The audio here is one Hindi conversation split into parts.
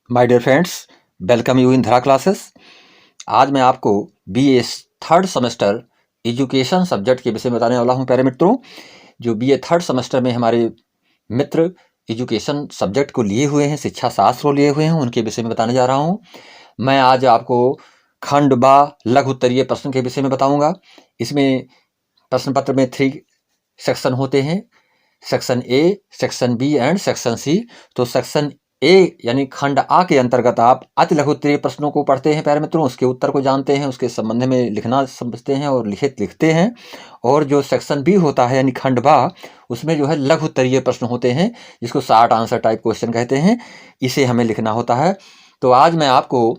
My dear friends, welcome you in Dhara classes. आज मैं आपको BA third semester education subject के विषय में बताने वाला हूं। प्यारे मित्रों, जो बीए थर्ड सेमेस्टर में हमारे मित्र एजुकेशन सब्जेक्ट को लिए हुए हैं, शिक्षा शास्त्र को लिए हुए हैं, उनके विषय में बताने जा रहा हूं। मैं आज आपको खंड बा लघु उत्तरीय प्रश्न के विषय में बताऊंगा। इसमें प्रश्न पत्र में 3 सेक्शन होते हैं, section A, section B and section C. तो सेक्शन ए यानी खंड आ के अंतर्गत आप अति लघु उत्तरीय प्रश्नों को पढ़ते हैं प्यारे मित्रों, उसके उत्तर को जानते हैं, उसके संबंध में लिखना समझते हैं और लिखित लिखते हैं। और जो सेक्शन बी होता है यानी खंड बा, उसमें जो है लघु उत्तरीय प्रश्न होते हैं, जिसको शॉर्ट आंसर टाइप क्वेश्चन कहते हैं। इसे हमें लिखना होता है। तो आज मैं आपको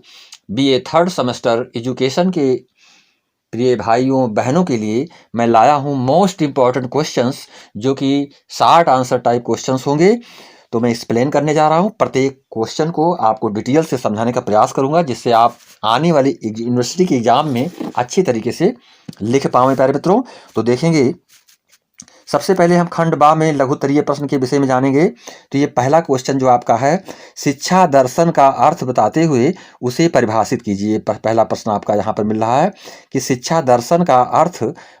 बीए थर्ड सेमेस्टर एजुकेशन के प्रिय भाइयों बहनों के लिए मैं लाया हूँ मोस्ट इम्पॉर्टेंट क्वेश्चंस, जो कि शॉर्ट आंसर टाइप क्वेश्चंस होंगे। तो मैं एक्सप्लेन करने जा रहा हूँ, प्रत्येक क्वेश्चन को आपको डिटेल से समझाने का प्रयास करूँगा, जिससे आप आने वाली यूनिवर्सिटी के एग्जाम में अच्छी तरीके से लिख पाएँ प्यारे मित्रों। तो देखेंगे, सबसे पहले हम खंड बा में लघु उत्तरीय प्रश्न के विषय में जानेंगे। तो ये पहला क्वेश्चन जो आपका है, शिक्षा दर्शन का अर्थ बताते हुए उसे परिभाषित कीजिए। पहला प्रश्न आपका यहाँ पर मिल रहा है कि शिक्षा दर्शन का अर्थ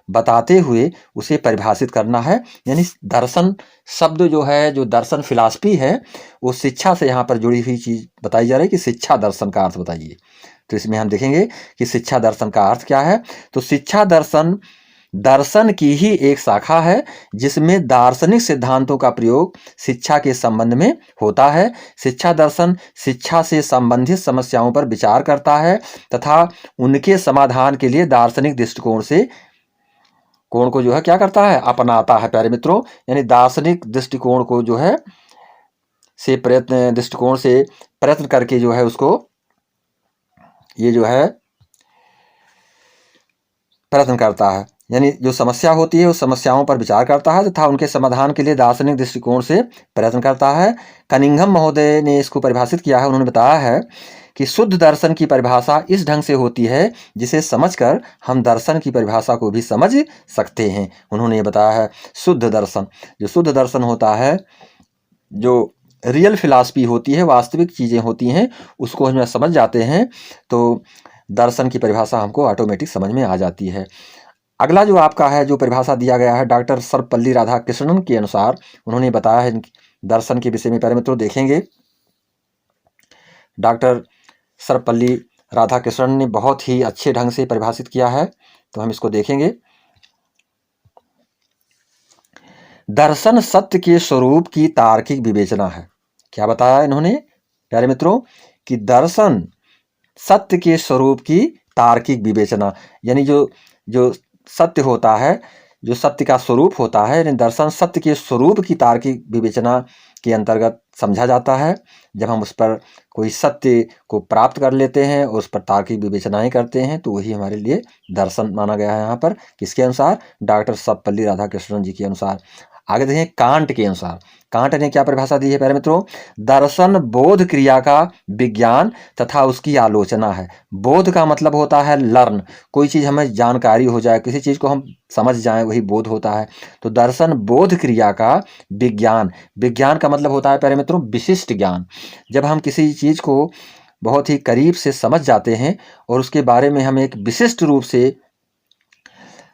बताते हुए उसे परिभाषित करना है। यानी दर्शन शब्द जो है, जो दर्शन फिलॉसफी है, वो शिक्षा से यहाँ पर जुड़ी हुई चीज बताई जा रही है कि शिक्षा दर्शन का अर्थ बताइए। तो इसमें हम देखेंगे कि शिक्षा दर्शन का अर्थ क्या है। तो शिक्षा दर्शन दर्शन की ही एक शाखा है, जिसमें दार्शनिक सिद्धांतों का प्रयोग शिक्षा के संबंध में होता है। शिक्षा दर्शन शिक्षा से संबंधित समस्याओं पर विचार करता है तथा उनके समाधान के लिए दार्शनिक दृष्टिकोण से कोण को जो है क्या करता है, अपनाता है प्यारे मित्रों। यानी दार्शनिक दृष्टिकोण को जो है दृष्टिकोण से प्रयत्न करके जो है उसको ये जो है प्रयत्न करता है। यानी जो समस्या होती है उस समस्याओं पर विचार करता है तथा उनके समाधान के लिए दार्शनिक दृष्टिकोण से प्रयत्न करता है। कनिंघम महोदय ने इसको परिभाषित किया है। उन्होंने बताया है कि शुद्ध दर्शन की परिभाषा इस ढंग से होती है जिसे समझकर हम दर्शन की परिभाषा को भी समझ सकते हैं। उन्होंने ये बताया है, शुद्ध दर्शन, जो शुद्ध दर्शन होता है, जो रियल फिलॉसफी होती है, वास्तविक चीज़ें होती हैं, उसको हम समझ जाते हैं तो दर्शन की परिभाषा हमको ऑटोमेटिक समझ में आ जाती है। अगला जो आपका है, जो परिभाषा दिया गया है डॉक्टर सर्वपल्ली राधाकृष्णन के अनुसार, उन्होंने बताया है दर्शन के विषय में। प्यारे मित्रों देखेंगे, डॉक्टर सर्वपल्ली राधाकृष्णन ने बहुत ही अच्छे ढंग से परिभाषित किया है, तो हम इसको देखेंगे। दर्शन सत्य के स्वरूप की तार्किक विवेचना है। क्या बताया इन्होंने प्यारे मित्रों कि दर्शन सत्य के स्वरूप की तार्किक विवेचना, यानी जो सत्य होता है, जो सत्य का स्वरूप होता है, यानी दर्शन सत्य के स्वरूप की तार्किक विवेचना के अंतर्गत समझा जाता है। जब हम उस पर कोई सत्य को प्राप्त कर लेते हैं और उस पर तार्किक विवेचनाएं करते हैं, तो वही हमारे लिए दर्शन माना गया है। यहाँ पर किसके अनुसार? डॉक्टर सर्वपल्ली राधाकृष्णन जी के अनुसार। आगे देखें, कांट के अनुसार, कांट ने क्या परिभाषा दी है प्यारे मित्रों? दर्शन बोध क्रिया का विज्ञान तथा उसकी आलोचना है। बोध का मतलब होता है लर्न, कोई चीज़ हमें जानकारी हो जाए, किसी चीज़ को हम समझ जाएं, वही बोध होता है। तो दर्शन बोध क्रिया का विज्ञान, विज्ञान का मतलब होता है प्यारे मित्रों विशिष्ट ज्ञान। जब हम किसी चीज़ को बहुत ही करीब से समझ जाते हैं और उसके बारे में हम एक विशिष्ट रूप से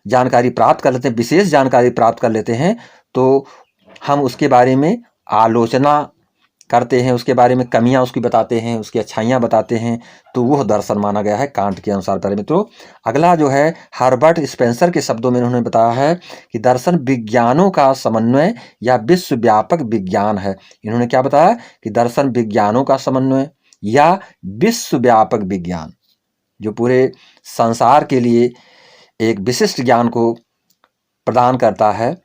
जानकारी प्राप्त कर लेते हैं, विशेष जानकारी प्राप्त कर लेते हैं, तो हम उसके बारे में आलोचना करते हैं, उसके बारे में कमियां उसकी बताते हैं, उसकी अच्छाइयां बताते हैं, तो वह दर्शन माना गया है कांट के अनुसार प्यारे मित्रों। अगला जो है हर्बर्ट स्पेंसर के शब्दों में उन्होंने बताया है कि दर्शन विज्ञानों का समन्वय या विश्वव्यापक विज्ञान है। इन्होंने क्या बताया कि दर्शन विज्ञानों का समन्वय या विश्वव्यापक विज्ञान, जो पूरे संसार के लिए एक विशिष्ट ज्ञान को प्रदान करता है,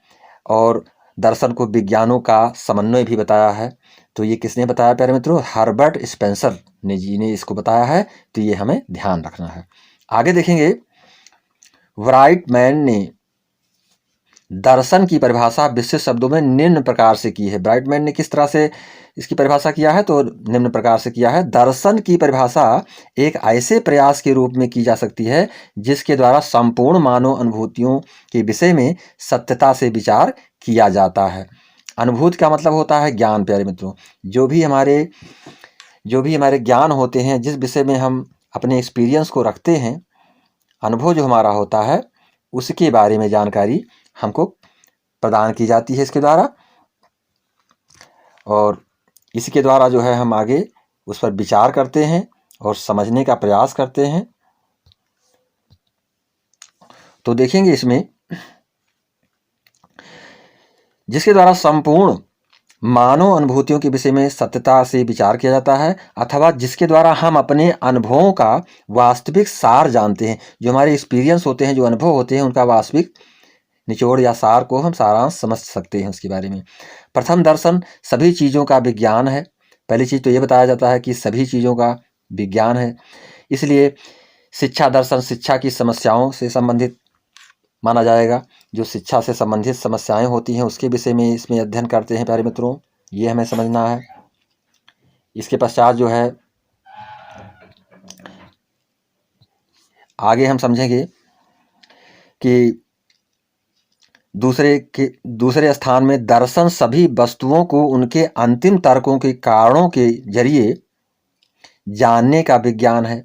और दर्शन को विज्ञानों का समन्वय भी बताया है। तो ये किसने बताया प्यारे मित्रों? हर्बर्ट स्पेंसर ने इसको बताया है। तो ये हमें ध्यान रखना है। आगे देखेंगे, ब्राइटमैन ने दर्शन की परिभाषा विशिष्ट शब्दों में निम्न प्रकार से की है। ब्राइटमैन ने किस तरह से इसकी परिभाषा किया है? तो निम्न प्रकार से किया है, दर्शन की परिभाषा एक ऐसे प्रयास के रूप में की जा सकती है जिसके द्वारा संपूर्ण मानव अनुभूतियों के विषय में सत्यता से विचार किया जाता है। अनुभूति का मतलब होता है ज्ञान प्यारे मित्रों। जो भी हमारे ज्ञान होते हैं, जिस विषय में हम अपने एक्सपीरियंस को रखते हैं, अनुभव जो हमारा होता है, उसके बारे में जानकारी हमको प्रदान की जाती है इसके द्वारा, और इसके द्वारा जो है हम आगे उस पर विचार करते हैं और समझने का प्रयास करते हैं। तो देखेंगे इसमें, जिसके द्वारा संपूर्ण मानव अनुभूतियों के विषय में सत्यता से विचार किया जाता है, अथवा जिसके द्वारा हम अपने अनुभवों का वास्तविक सार जानते हैं। जो हमारे एक्सपीरियंस होते हैं, जो अनुभव होते हैं, उनका वास्तविक निचोड़ या सार को हम सारांश समझ सकते हैं उसके बारे में। प्रथम दर्शन सभी चीज़ों का विज्ञान है। पहली चीज़ तो ये बताया जाता है कि सभी चीज़ों का विज्ञान है, इसलिए शिक्षा दर्शन शिक्षा की समस्याओं से संबंधित माना जाएगा। जो शिक्षा से संबंधित समस्याएं होती हैं उसके विषय में इसमें अध्ययन करते हैं प्यारे मित्रों, ये हमें समझना है। इसके पश्चात जो है आगे हम समझेंगे कि दूसरे स्थान में दर्शन सभी वस्तुओं को उनके अंतिम तर्कों के कारणों के जरिए जानने का विज्ञान है,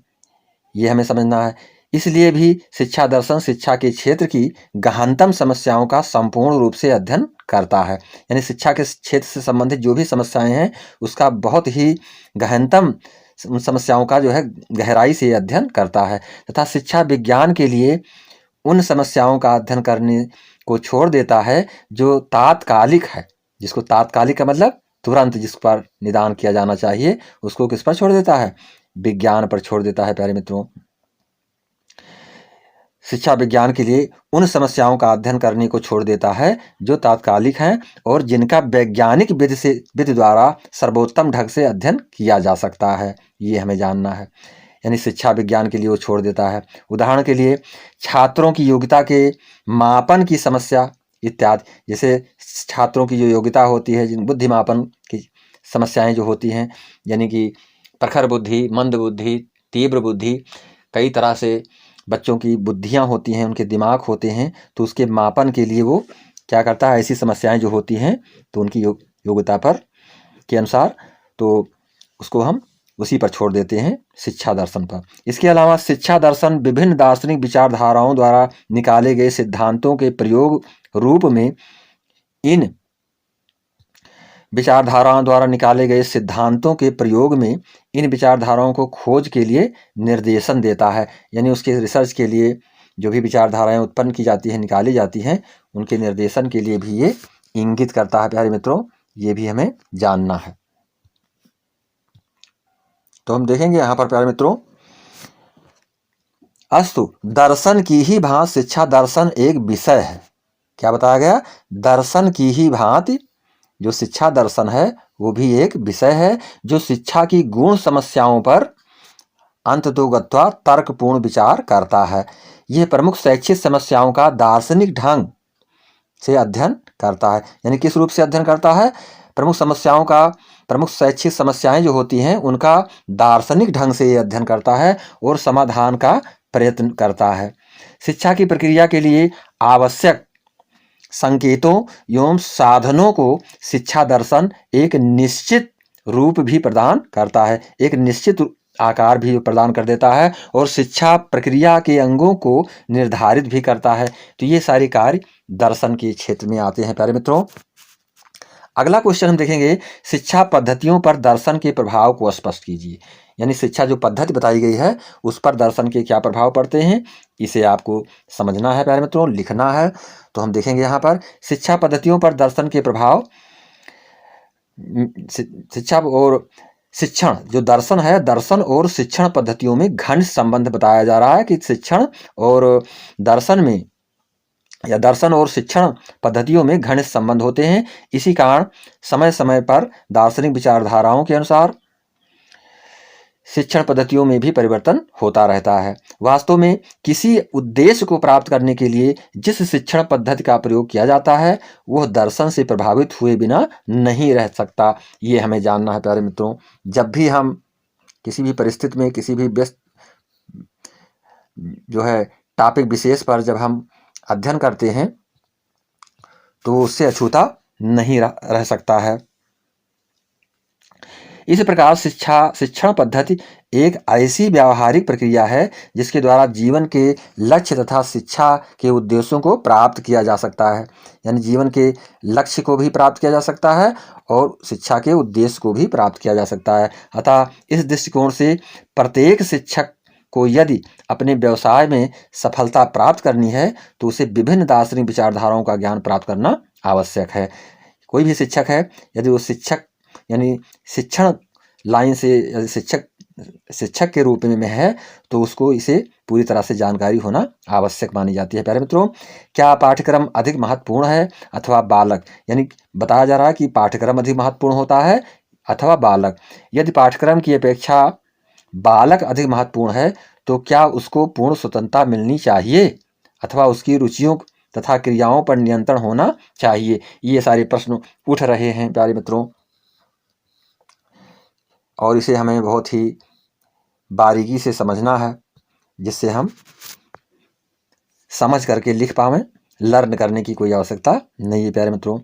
ये हमें समझना है। इसलिए भी शिक्षा दर्शन शिक्षा के क्षेत्र की गहनतम समस्याओं का संपूर्ण रूप से अध्ययन करता है। यानी शिक्षा के क्षेत्र से संबंधित जो भी समस्याएं हैं उसका बहुत ही गहनतम समस्याओं का जो है गहराई से अध्ययन करता है, तथा शिक्षा विज्ञान के लिए उन समस्याओं का अध्ययन करने को छोड़ देता है जो तात्कालिक है। जिसको तात्कालिक का मतलब तुरंत जिस पर निदान किया जाना चाहिए, उसको किस पर छोड़ देता है? विज्ञान पर छोड़ देता है प्यारे मित्रों। शिक्षा विज्ञान के लिए उन समस्याओं का अध्ययन करने को छोड़ देता है जो तात्कालिक हैं और जिनका वैज्ञानिक विधि द्वारा सर्वोत्तम ढंग से अध्ययन किया जा सकता है, ये हमें जानना है। यानी शिक्षा विज्ञान के लिए वो छोड़ देता है। उदाहरण के लिए छात्रों की योग्यता के मापन की समस्या इत्यादि, जैसे छात्रों की जो योग्यता होती है, जिन बुद्धि मापन की समस्याएं जो होती हैं, यानी कि प्रखर बुद्धि, मंद बुद्धि, तीव्र बुद्धि, कई तरह से बच्चों की बुद्धियां होती हैं, उनके दिमाग होते हैं, तो उसके मापन के लिए वो क्या करता है, ऐसी समस्याएं जो होती हैं तो उनकी योग्यता पर के अनुसार तो उसको हम उसी पर छोड़ देते हैं, शिक्षा दर्शन पर। इसके अलावा शिक्षा दर्शन विभिन्न दार्शनिक विचारधाराओं द्वारा निकाले गए सिद्धांतों के प्रयोग रूप में इन विचारधाराओं द्वारा निकाले गए सिद्धांतों के प्रयोग में इन विचारधाराओं को खोज के लिए निर्देशन देता है। यानी उसके रिसर्च के लिए जो भी विचारधाराएं उत्पन्न की जाती हैं, निकाली जाती हैं, उनके निर्देशन के लिए भी ये इंगित करता है प्यारे मित्रों, ये भी हमें जानना है। तो हम देखेंगे यहाँ पर प्यारे मित्रों, अस्तु दर्शन की ही भांति शिक्षा दर्शन एक विषय है। क्या बताया गया? दर्शन की ही भांति जो शिक्षा दर्शन है वो भी एक विषय है जो शिक्षा की गूढ़ समस्याओं पर अंततोगत्वा तर्कपूर्ण विचार करता है। यह प्रमुख शैक्षिक समस्याओं का दार्शनिक ढंग से अध्ययन करता है। यानी किस रूप से अध्ययन करता है? प्रमुख शैक्षिक समस्याएं जो होती हैं उनका दार्शनिक ढंग से अध्ययन करता है और समाधान का प्रयत्न करता है। शिक्षा की प्रक्रिया के लिए आवश्यक संकेतों एवं साधनों को शिक्षा दर्शन एक निश्चित रूप भी प्रदान करता है, एक निश्चित आकार भी प्रदान कर देता है और शिक्षा प्रक्रिया के अंगों को निर्धारित भी करता है। तो ये सारे कार्य दर्शन के क्षेत्र में आते हैं प्यारे मित्रों। अगला क्वेश्चन हम देखेंगे, शिक्षा पद्धतियों पर दर्शन के प्रभाव को स्पष्ट कीजिए। यानी शिक्षा जो पद्धति बताई गई है उस पर दर्शन के क्या प्रभाव पड़ते हैं, इसे आपको समझना है प्यारे मित्रों, लिखना है। तो हम देखेंगे यहाँ पर शिक्षा पद्धतियों पर दर्शन के प्रभाव। शिक्षा और शिक्षण जो दर्शन है, दर्शन और शिक्षण पद्धतियों में घनिष्ठ संबंध बताया जा रहा है कि शिक्षण और दर्शन में या दर्शन और शिक्षण पद्धतियों में घनिष्ठ संबंध होते हैं। इसी कारण समय समय पर दार्शनिक विचारधाराओं के अनुसार शिक्षण पद्धतियों में भी परिवर्तन होता रहता है। वास्तव में किसी उद्देश्य को प्राप्त करने के लिए जिस शिक्षण पद्धति का प्रयोग किया जाता है वह दर्शन से प्रभावित हुए बिना नहीं रह सकता, ये हमें जानना है प्यारे मित्रों। जब भी हम किसी भी परिस्थिति में किसी भी व्यस्त जो है टॉपिक विशेष पर जब हम अध्ययन करते हैं तो उससे अछूता नहीं रह सकता है। इस प्रकार शिक्षण पद्धति एक ऐसी व्यावहारिक प्रक्रिया है जिसके द्वारा जीवन के लक्ष्य तथा शिक्षा के उद्देश्यों को प्राप्त किया जा सकता है। यानी जीवन के लक्ष्य को भी प्राप्त किया जा सकता है और शिक्षा के उद्देश्य को भी प्राप्त किया जा सकता है। अतः इस दृष्टिकोण से प्रत्येक शिक्षक को यदि अपने व्यवसाय में सफलता प्राप्त करनी है तो उसे विभिन्न दार्शनिक विचारधाराओं का ज्ञान प्राप्त करना आवश्यक है। कोई भी शिक्षक है, यदि वो शिक्षक यानी शिक्षण लाइन से शिक्षक के रूप में है तो उसको इसे पूरी तरह से जानकारी होना आवश्यक मानी जाती है। प्यारे मित्रों, क्या पाठ्यक्रम अधिक महत्वपूर्ण है अथवा बालक? यानी बताया जा रहा है कि पाठ्यक्रम अधिक महत्वपूर्ण होता है अथवा बालक। यदि पाठ्यक्रम की अपेक्षा बालक अधिक महत्वपूर्ण है तो क्या उसको पूर्ण स्वतंत्रता मिलनी चाहिए अथवा उसकी रुचियों तथा क्रियाओं पर नियंत्रण होना चाहिए? ये सारे प्रश्न उठ रहे हैं प्यारे मित्रों, और इसे हमें बहुत ही बारीकी से समझना है जिससे हम समझ करके लिख पावें। लर्न करने की कोई आवश्यकता नहीं है प्यारे मित्रों।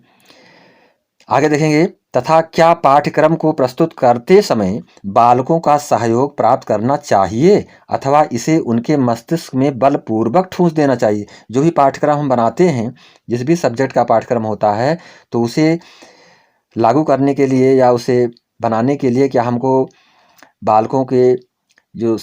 आगे देखेंगे, तथा क्या पाठ्यक्रम को प्रस्तुत करते समय बालकों का सहयोग प्राप्त करना चाहिए अथवा इसे उनके मस्तिष्क में बलपूर्वक ठूंस देना चाहिए? जो भी पाठ्यक्रम हम बनाते हैं, जिस भी सब्जेक्ट का पाठ्यक्रम होता है, तो उसे लागू करने के लिए या उसे बनाने के लिए क्या हमको बालकों के जो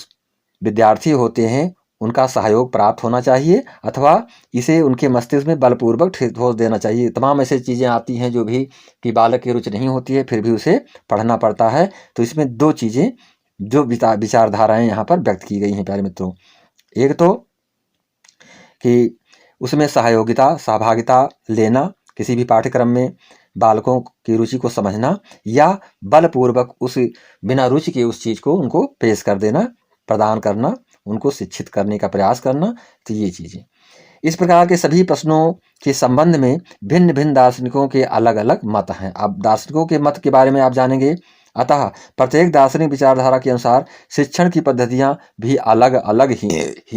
विद्यार्थी होते हैं उनका सहयोग प्राप्त होना चाहिए अथवा इसे उनके मस्तिष्क में बलपूर्वक ठोस देना चाहिए? तमाम ऐसी चीज़ें आती हैं जो भी कि बालक की रुचि नहीं होती है, फिर भी उसे पढ़ना पड़ता है। तो इसमें दो चीज़ें जो विचारधाराएं यहाँ पर व्यक्त की गई हैं प्यारे मित्रों। एक तो कि उसमें सहभागिता लेना, किसी भी पाठ्यक्रम में बालकों की रुचि को समझना या बलपूर्वक उस बिना रुचि के उस चीज़ को उनको पेश कर देना, प्रदान करना, उनको शिक्षित करने का प्रयास करना। तो ये चीज़ें, इस प्रकार के सभी प्रश्नों के संबंध में भिन्न भिन्न दार्शनिकों के अलग अलग मत हैं। अब दार्शनिकों के मत के बारे में आप जानेंगे। अतः प्रत्येक दार्शनिक विचारधारा के अनुसार शिक्षण की पद्धतियां भी अलग अलग ही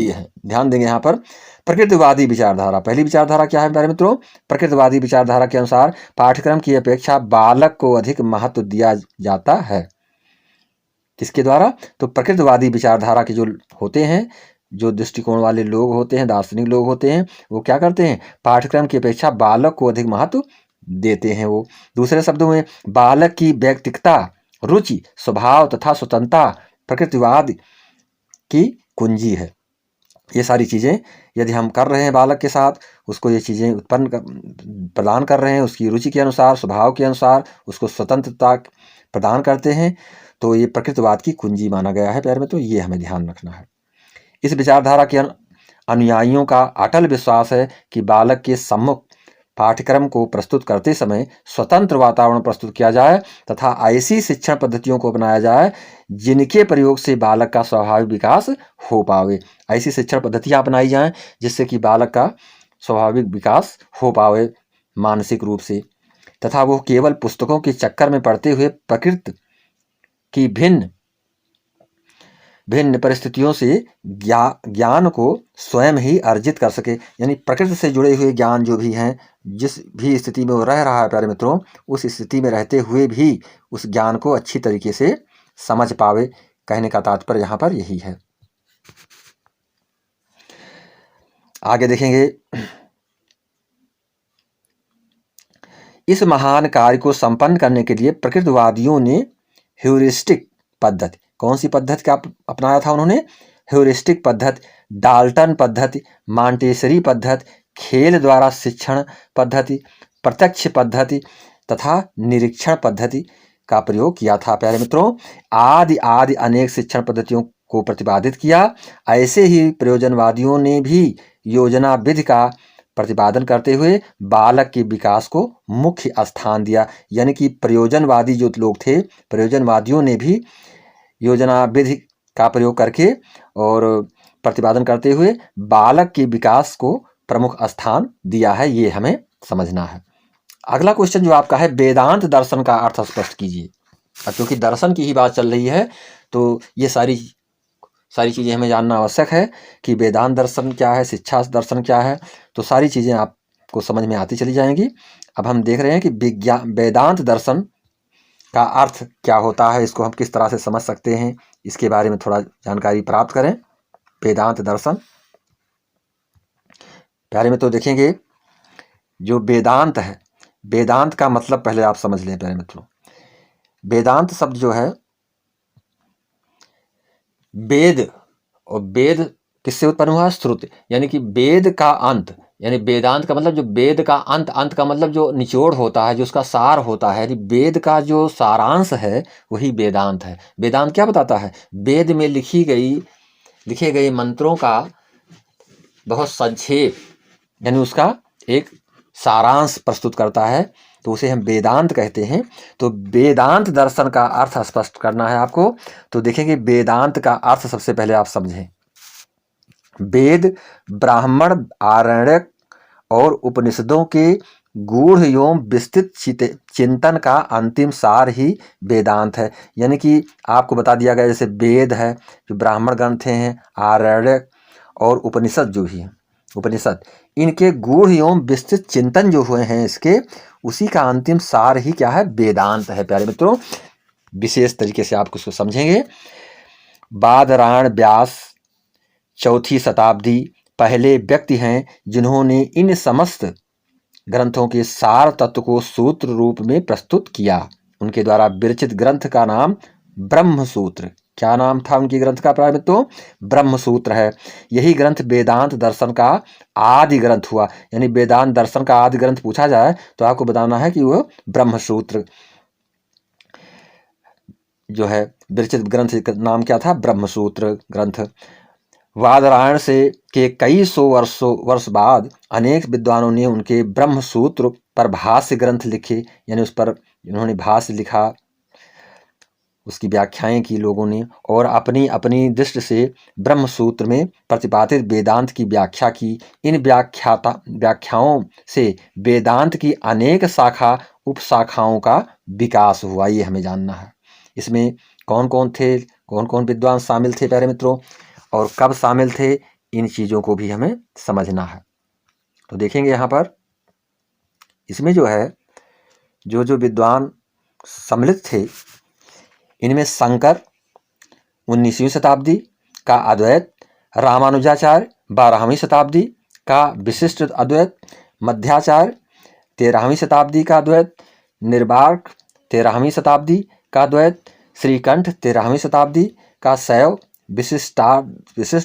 हैं। ध्यान देंगे यहाँ पर प्रकृतिवादी विचारधारा। पहली विचारधारा क्या है प्यारे मित्रों? प्रकृतिवादी विचारधारा के अनुसार पाठ्यक्रम की अपेक्षा बालक को अधिक महत्व दिया जाता है। किसके द्वारा? तो प्रकृतिवादी विचारधारा के जो होते हैं, जो दृष्टिकोण वाले लोग होते हैं, दार्शनिक लोग होते हैं, वो क्या करते हैं? पाठ्यक्रम की अपेक्षा बालक को अधिक महत्व देते हैं। वो दूसरे शब्दों में बालक की व्यक्तिगता, रुचि, स्वभाव तथा स्वतंत्रता प्रकृतिवाद की कुंजी है। ये सारी चीज़ें यदि हम कर रहे हैं बालक के साथ, उसको ये चीज़ें प्रदान कर रहे हैं, उसकी रुचि के अनुसार, स्वभाव के अनुसार उसको स्वतंत्रता प्रदान करते हैं, तो ये प्रकृतिवाद की कुंजी माना गया है प्यारे मित्रों। ये हमें ध्यान रखना है। इस विचारधारा के अनुयायियों का अटल विश्वास है कि बालक के सम्मुख पाठ्यक्रम को प्रस्तुत करते समय स्वतंत्र वातावरण प्रस्तुत किया जाए तथा ऐसी शिक्षण पद्धतियों को अपनाया जाए जिनके प्रयोग से बालक का स्वाभाविक विकास हो पावे। ऐसी शिक्षण पद्धतियां अपनाई जाएं जिससे कि बालक का स्वाभाविक विकास हो पावे मानसिक रूप से, तथा वो केवल पुस्तकों के चक्कर में पड़ते हुए प्रकृति की भिन्न परिस्थितियों से ज्ञान को स्वयं ही अर्जित कर सके। यानी प्रकृति से जुड़े हुए ज्ञान जो भी हैं, जिस भी स्थिति में वो रह रहा है प्यारे मित्रों, उस स्थिति में रहते हुए भी उस ज्ञान को अच्छी तरीके से समझ पावे। कहने का तात्पर्य यहाँ पर यही है। आगे देखेंगे, इस महान कार्य को संपन्न करने के लिए प्रकृतिवादियों ने ह्यूरिस्टिक पद्धति, कौन सी पद्धति का अपनाया था उन्होंने? ह्यूरिस्टिक पद्धति, डाल्टन पद्धति, मॉन्टेसरी पद्धति, खेल द्वारा शिक्षण पद्धति, प्रत्यक्ष पद्धति तथा निरीक्षण पद्धति का प्रयोग किया था प्यारे मित्रों। आदि अनेक शिक्षण पद्धतियों को प्रतिपादित किया। ऐसे ही प्रयोजनवादियों ने भी योजना विधि का प्रतिपादन करते हुए बालक के विकास को मुख्य स्थान दिया। यानी कि प्रयोजनवादी जो लोग थे, प्रयोजनवादियों ने भी योजना विधि का प्रयोग करके और प्रतिपादन करते हुए बालक के विकास को प्रमुख स्थान दिया है। ये हमें समझना है। अगला क्वेश्चन जो आपका है, वेदांत दर्शन का अर्थ स्पष्ट कीजिए। अब क्योंकि दर्शन की ही बात चल रही है तो ये सारी चीज़ें हमें जानना आवश्यक है कि वेदांत दर्शन क्या है, शिक्षा दर्शन क्या है। तो सारी चीज़ें आपको समझ में आती चली जाएंगी। अब हम देख रहे हैं कि वेदांत दर्शन का अर्थ क्या होता है, इसको हम किस तरह से समझ सकते हैं, इसके बारे में थोड़ा जानकारी प्राप्त करें। वेदांत दर्शन प्यारे मित्रों देखेंगे, जो वेदांत है, वेदांत का मतलब पहले आप समझ लें प्यारे मित्रों। वेदांत शब्द जो है वेद, और वेद किससे उत्पन्न हुआ? श्रुति, यानी कि वेद का अंत, यानी वेदांत का मतलब जो वेद का अंत, अंत का मतलब जो निचोड़ होता है, जो उसका सार होता है, वेद का जो सारांश है वही वेदांत है। वेदांत क्या बताता है? वेद में लिखे गए मंत्रों का बहुत संक्षेप, यानी उसका एक सारांश प्रस्तुत करता है, तो उसे हम वेदांत कहते हैं। तो वेदांत दर्शन का अर्थ स्पष्ट करना है आपको, तो देखेंगे वेदांत का अर्थ सबसे पहले आप समझें। वेद ब्राह्मण, आरण्यक और उपनिषदों के गूढ़ एवं विस्तृत चिंतन का अंतिम सार ही वेदांत है। यानी कि आपको बता दिया गया, जैसे वेद है जो ब्राह्मण ग्रंथ हैं, आरण्यक और उपनिषद जो भी हैं, उपनिषद, इनके गूढ़ एवं विस्तृत चिंतन जो हुए हैं इसके, उसी का अंतिम सार ही क्या है? वेदांत है। प्यारे मित्रों, विशेष तरीके से आप उसको समझेंगे। बादरायण व्यास 4वीं शताब्दी पहले व्यक्ति हैं जिन्होंने इन समस्त ग्रंथों के सार तत्व को सूत्र रूप में प्रस्तुत किया। उनके द्वारा विरचित ग्रंथ का नाम ब्रह्म सूत्र, क्या नाम था उनके ग्रंथ का प्यारे मित्रों? ब्रह्म सूत्र है। यही ग्रंथ वेदांत दर्शन का आदि ग्रंथ हुआ। यानी वेदांत दर्शन का आदि ग्रंथ पूछा जाए तो आपको बताना है कि वह ब्रह्म सूत्र जो है, विरचित ग्रंथ का नाम क्या था? ब्रह्म सूत्र ग्रंथ। वादरायण से के कई सौ वर्ष बाद अनेक विद्वानों ने उनके ब्रह्म सूत्र पर भाष्य ग्रंथ लिखे, यानी उस पर इन्होंने भाष्य लिखा, उसकी व्याख्याएं की लोगों ने, और अपनी अपनी दृष्टि से ब्रह्म सूत्र में प्रतिपादित वेदांत की व्याख्या की। इन व्याख्याओं से वेदांत की अनेक शाखा उपशाखाओं का विकास हुआ, ये हमें जानना है। इसमें कौन कौन थे, कौन कौन विद्वान शामिल थे प्यारे मित्रों, और कब शामिल थे, इन चीज़ों को भी हमें समझना है। तो देखेंगे यहाँ पर इसमें जो है, जो जो विद्वान सम्मिलित थे, इनमें शंकर 19वीं शताब्दी का अद्वैत, रामानुजाचार्य 12वीं शताब्दी का विशिष्ट अद्वैत, मध्याचार्य 13वीं शताब्दी का अद्वैत, निर्वाक 13वीं शताब्दी का अद्वैत, श्रीकंठ 13वीं शताब्दी का शैव विशिष्ट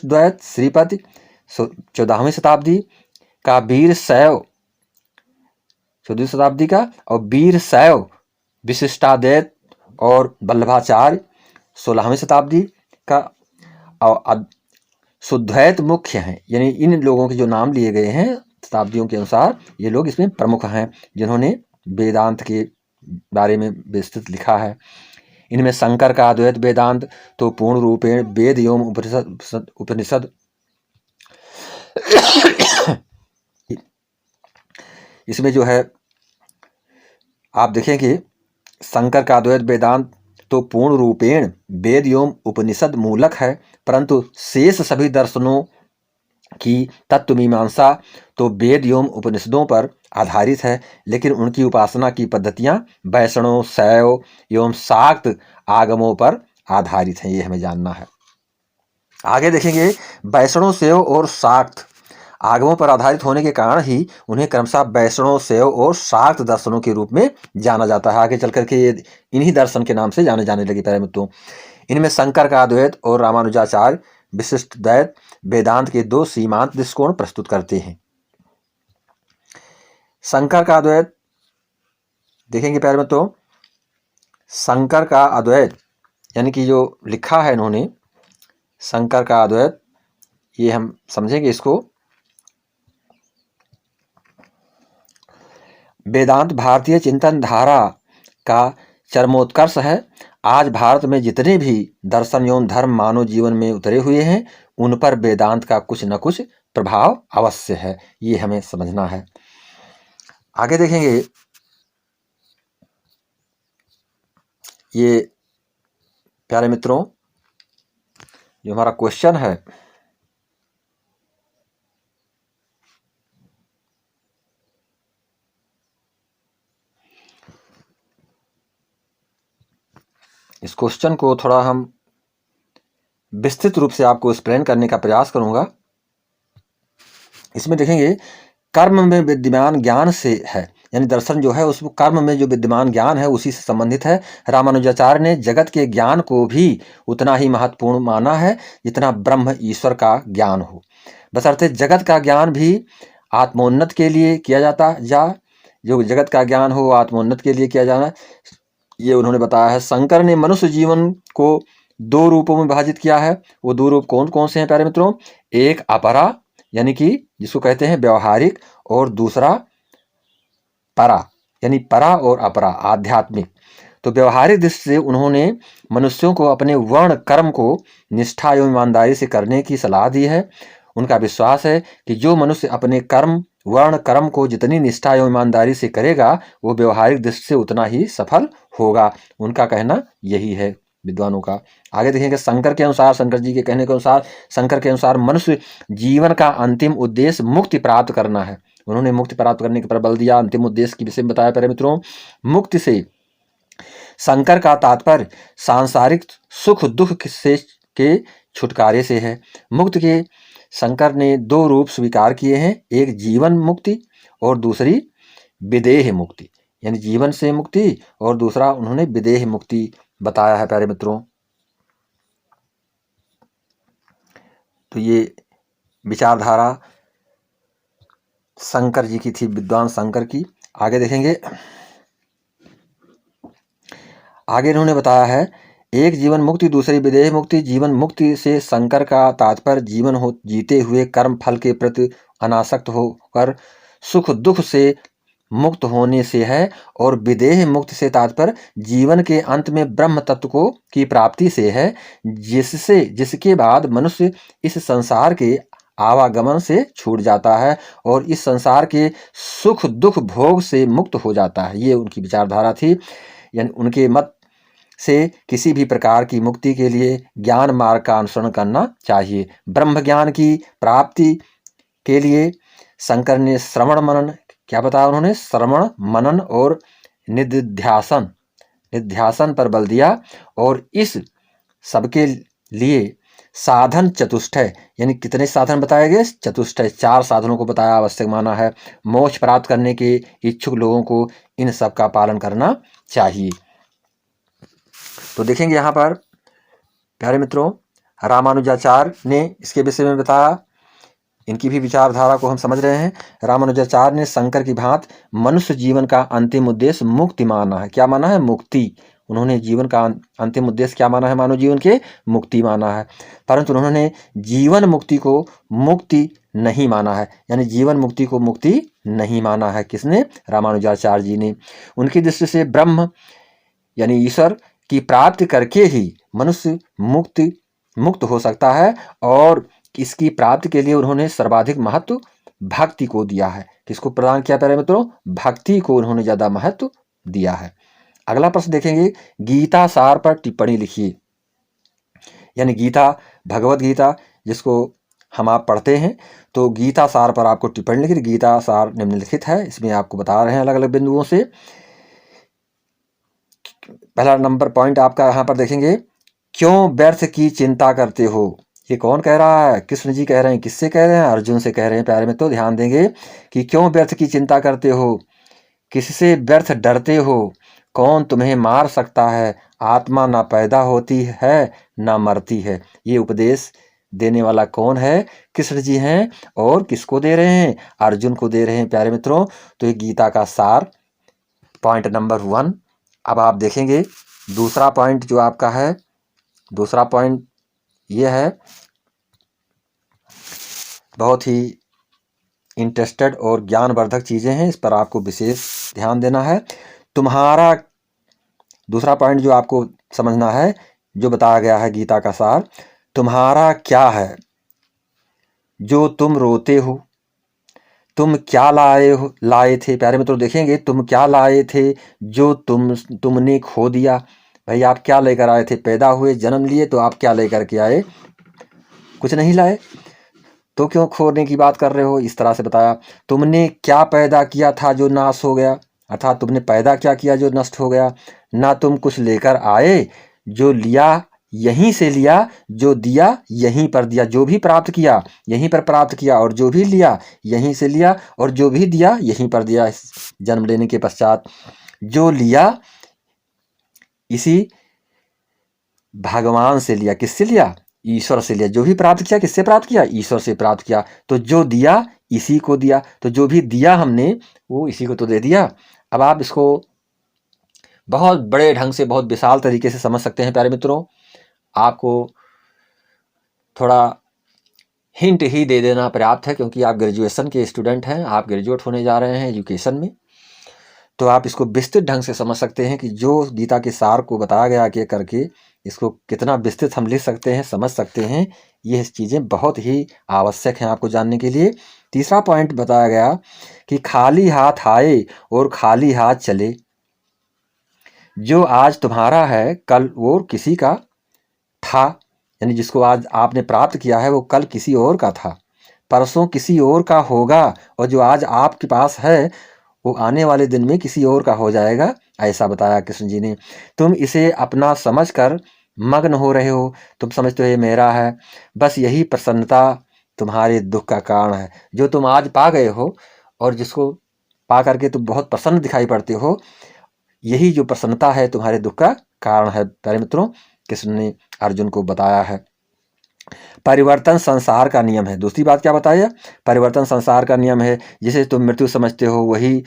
द्वैत, श्रीपति 14वीं शताब्दी का वीर शैव 14वीं शताब्दी का, और वीर शैव विशिष्टाद्वैत, और वल्लभाचार्य 16वीं शताब्दी का, और शुद्धैत मुख्य हैं। यानी इन लोगों के जो नाम लिए गए हैं शताब्दियों के अनुसार, ये लोग इसमें प्रमुख हैं जिन्होंने वेदांत के बारे में विस्तृत लिखा है। इनमें शंकर का अद्वैत वेदांत तो पूर्ण रूपेण वेद एवं उपनिषद इसमें जो है आप देखेंगे, शंकर का अद्वैत वेदांत तो पूर्ण रूपेण वेद एवं उपनिषद मूलक है, परंतु शेष सभी दर्शनों की तत्व मीमांसा तो वेद एवं उपनिषदों पर आधारित है, लेकिन उनकी उपासना की पद्धतियां वैष्णव, शैव एवं शाक्त आगमों पर आधारित हैं, ये हमें जानना है। आगे देखेंगे, वैष्णव, शैव और शाक्त आगमों पर आधारित होने के कारण ही उन्हें क्रमशः वैष्णव, शैव और शाक्त दर्शनों के रूप में जाना जाता है। आगे चल करके ये इन्हीं दर्शन के नाम से जाने लगे प्यारे मित्रों। इनमें शंकर का अद्वैत और रामानुजाचार्य विशिष्ट द्वैत वेदांत के दो सीमांत दृष्टिकोण प्रस्तुत करते हैं। शंकर का अद्वैत देखेंगे प्यारे मित्रों, शंकर का अद्वैत यानी कि जो लिखा है इन्होंने शंकर का अद्वैत, ये हम समझेंगे इसको। वेदांत भारतीय चिंतन धारा का चरमोत्कर्ष है। आज भारत में जितने भी दर्शन एवं धर्म मानव जीवन में उतरे हुए हैं, उन पर वेदांत का कुछ न कुछ प्रभाव अवश्य है, ये हमें समझना है। आगे देखेंगे, ये प्यारे मित्रों जो हमारा क्वेश्चन है, इस क्वेश्चन को थोड़ा हम विस्तृत रूप से आपको एक्सप्लेन करने का प्रयास करूंगा। इसमें देखेंगे कर्म में विद्यमान ज्ञान से है, यानी दर्शन जो है उसमें कर्म में जो विद्यमान ज्ञान है उसी से संबंधित है। रामानुजाचार्य ने जगत के ज्ञान को भी उतना ही महत्वपूर्ण माना है जितना ब्रह्म ईश्वर का ज्ञान हो, बशर्ते जगत का ज्ञान भी आत्मोन्नत के लिए किया जाता या जो जगत का ज्ञान हो आत्मोन्नत के लिए किया जाना, ये उन्होंने बताया है। शंकर ने मनुष्य जीवन को दो रूपों में विभाजित किया है। वो दो रूप कौन कौन से हैं प्यारे मित्रों? एक अपरा यानी कि जिसको कहते हैं व्यवहारिक, और दूसरा परा यानी परा और अपरा आध्यात्मिक। तो व्यवहारिक दृष्टि से उन्होंने मनुष्यों को अपने वर्ण कर्म को निष्ठा एवं ईमानदारी से करने की सलाह दी है। उनका विश्वास है कि जो मनुष्य अपने कर्म वर्ण कर्म को जितनी निष्ठा एवं ईमानदारी से करेगा वो व्यवहारिक दृष्टि से उतना ही सफल होगा। उनका कहना यही है विद्वानों का। आगे देखेंगे शंकर के अनुसार, शंकर जी के कहने के अनुसार, शंकर के अनुसार मनुष्य जीवन का अंतिम उद्देश्य मुक्ति प्राप्त करना है। उन्होंने मुक्ति प्राप्त करने पर बल दिया, अंतिम उद्देश्य के विषय में बताया प्यारे मित्रों। मुक्ति से शंकर का तात्पर्य सांसारिक सुख दुख से के छुटकारे से है। मुक्ति के शंकर ने दो रूप स्वीकार किए हैं, एक जीवन मुक्ति और दूसरी विदेह मुक्ति, यानी जीवन से मुक्ति, और दूसरा उन्होंने विदेह मुक्ति बताया है प्यारे मित्रों। तो ये विचारधारा शंकर जी की थी, विद्वान शंकर की। आगे देखेंगे, आगे इन्होंने बताया है एक जीवन मुक्ति दूसरी विदेह मुक्ति। जीवन मुक्ति से शंकर का तात्पर्य जीवन हो जीते हुए कर्म फल के प्रति अनासक्त होकर सुख दुख से मुक्त होने से है, और विदेह मुक्ति से तात्पर्य जीवन के अंत में ब्रह्म तत्व को की प्राप्ति से है, जिसके बाद मनुष्य इस संसार के आवागमन से छूट जाता है और इस संसार के सुख दुख भोग से मुक्त हो जाता है। ये उनकी विचारधारा थी। यानी उनके मत से किसी भी प्रकार की मुक्ति के लिए ज्ञान मार्ग का अनुसरण करना चाहिए। ब्रह्म ज्ञान की प्राप्ति के लिए शंकर ने श्रवण मनन, क्या बताया उन्होंने? श्रवण मनन और निध्यासन पर बल दिया, और इस सबके लिए साधन चतुष्टय, यानी कितने साधन बताए गए? चतुष्टय, 4 साधनों को बताया, आवश्यक माना है। मोक्ष प्राप्त करने के इच्छुक लोगों को इन सब का पालन करना चाहिए। तो देखेंगे यहाँ पर प्यारे मित्रों, रामानुजाचार्य ने इसके विषय में बताया, इनकी भी विचारधारा को हम समझ रहे हैं। रामानुजाचार्य ने शंकर की भांति मनुष्य जीवन का अंतिम उद्देश्य मुक्ति माना है। क्या माना है? मुक्ति। उन्होंने जीवन का अंतिम उद्देश्य क्या माना है? मानव जीवन के मुक्ति माना है, परंतु उन्होंने जीवन मुक्ति को मुक्ति नहीं माना है, यानी जीवन मुक्ति को मुक्ति नहीं माना है। किसने? रामानुजाचार्य जी ने। उनकी दृष्टि से ब्रह्म यानी ईश्वर की प्राप्ति करके ही मनुष्य मुक्त हो सकता है, और इसकी प्राप्ति के लिए उन्होंने सर्वाधिक महत्व भक्ति को दिया है। किसको प्रदान किया प्यारे मित्रों? भक्ति को उन्होंने ज्यादा महत्व दिया है। अगला प्रश्न देखेंगे, गीता सार पर टिप्पणी लिखिए। यानी गीता, भगवत गीता जिसको हम आप पढ़ते हैं, तो गीता सार पर आपको टिप्पणी लिखी। गीता सार निम्नलिखित है, इसमें आपको बता रहे हैं अलग अलग बिंदुओं से। पहला नंबर पॉइंट आपका यहाँ पर देखेंगे, क्यों व्यर्थ की चिंता करते हो? ये कौन कह रहा है? कृष्ण जी कह रहे हैं। किससे कह रहे हैं? अर्जुन से कह रहे हैं प्यारे मित्रों। ध्यान देंगे कि क्यों व्यर्थ की चिंता करते हो, किससे व्यर्थ डरते हो, कौन तुम्हें मार सकता है, आत्मा ना पैदा होती है ना मरती है। ये उपदेश देने वाला कौन है? कृष्ण जी हैं। और किसको दे रहे हैं? अर्जुन को दे रहे हैं प्यारे मित्रों। तो ये गीता का सार, पॉइंट नंबर 1। अब आप देखेंगे दूसरा पॉइंट जो आपका है, दूसरा पॉइंट ये है, बहुत ही इंटरेस्टेड और ज्ञानवर्धक चीज़ें हैं, इस पर आपको विशेष ध्यान देना है। तुम्हारा दूसरा पॉइंट जो आपको समझना है, जो बताया गया है गीता का सार, तुम्हारा क्या है जो तुम रोते हो, तुम क्या लाए थे प्यारे मित्रों। देखेंगे तुम क्या लाए थे जो तुमने खो दिया। भाई आप क्या लेकर आए थे? पैदा हुए, जन्म लिए, तो आप क्या लेकर के आए? कुछ नहीं लाए, तो क्यों खोने की बात कर रहे हो? इस तरह से बताया। तुमने क्या पैदा किया था जो नाश हो गया, अर्थात तुमने पैदा क्या किया जो नष्ट हो गया। ना तुम कुछ लेकर आए जो लिया यहीं से लिया, जो दिया यहीं पर दिया। जो भी प्राप्त किया यहीं पर प्राप्त किया, और जो भी लिया यहीं से लिया, और जो भी दिया यहीं पर दिया। जन्म लेने के पश्चात जो लिया इसी भगवान से लिया। किससे लिया? ईश्वर से लिया। जो भी प्राप्त किया किससे प्राप्त किया? ईश्वर से प्राप्त किया। तो जो दिया इसी को दिया, तो जो भी दिया हमने वो इसी को तो दे दिया। अब आप इसको बहुत बड़े ढंग से, बहुत विशाल तरीके से समझ सकते हैं प्यारे मित्रों। आपको थोड़ा हिंट ही दे देना पर्याप्त है, क्योंकि आप ग्रेजुएशन के स्टूडेंट हैं, आप ग्रेजुएट होने जा रहे हैं एजुकेशन में। तो आप इसको विस्तृत ढंग से समझ सकते हैं कि जो गीता के सार को बताया गया कि करके इसको कितना विस्तृत हम लिख सकते हैं, समझ सकते हैं। ये चीज़ें बहुत ही आवश्यक हैं आपको जानने के लिए। तीसरा पॉइंट बताया गया कि खाली हाथ आए और खाली हाथ चले। जो आज तुम्हारा है कल वो किसी का था, यानी जिसको आज आपने प्राप्त किया है वो कल किसी और का था, परसों किसी और का होगा, और जो आज आपके पास है वो आने वाले दिन में किसी और का हो जाएगा। ऐसा बताया कृष्ण जी ने। तुम इसे अपना समझकर मग्न हो रहे हो, तुम समझते हो ये मेरा है। बस यही प्रसन्नता तुम्हारे दुख का कारण है। जो तुम आज पा गए हो और जिसको पा करके तुम बहुत प्रसन्न दिखाई पड़ते हो, यही जो प्रसन्नता है तुम्हारे दुख का कारण है। प्यारे मित्रों, कृष्ण ने अर्जुन को बताया है। परिवर्तन संसार का नियम है। दूसरी बात क्या बताया? परिवर्तन संसार का नियम है। जिसे तुम मृत्यु समझते हो वही